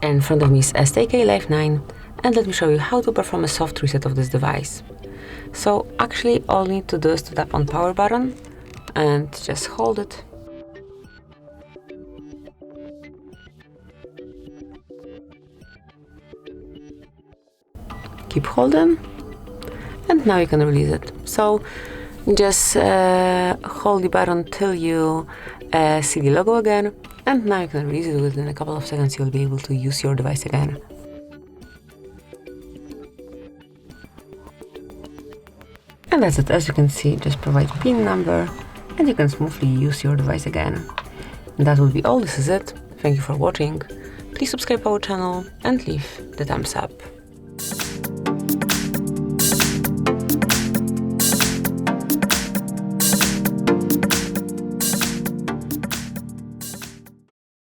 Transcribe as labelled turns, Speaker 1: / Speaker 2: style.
Speaker 1: In front of me is STK Life 9, and let me show you how to perform a soft reset of this device. So actually all you need to do is to tap on power button and just hold it. Keep holding, and now you can release it. So just hold the button till you see the logo again, and now you can release it. Within a couple of seconds you'll be able to use your device again. And that's it. As you can see, just provide PIN number and you can smoothly use your device again. And that will be all. This is it. Thank you for watching. Please subscribe our channel and leave the thumbs up.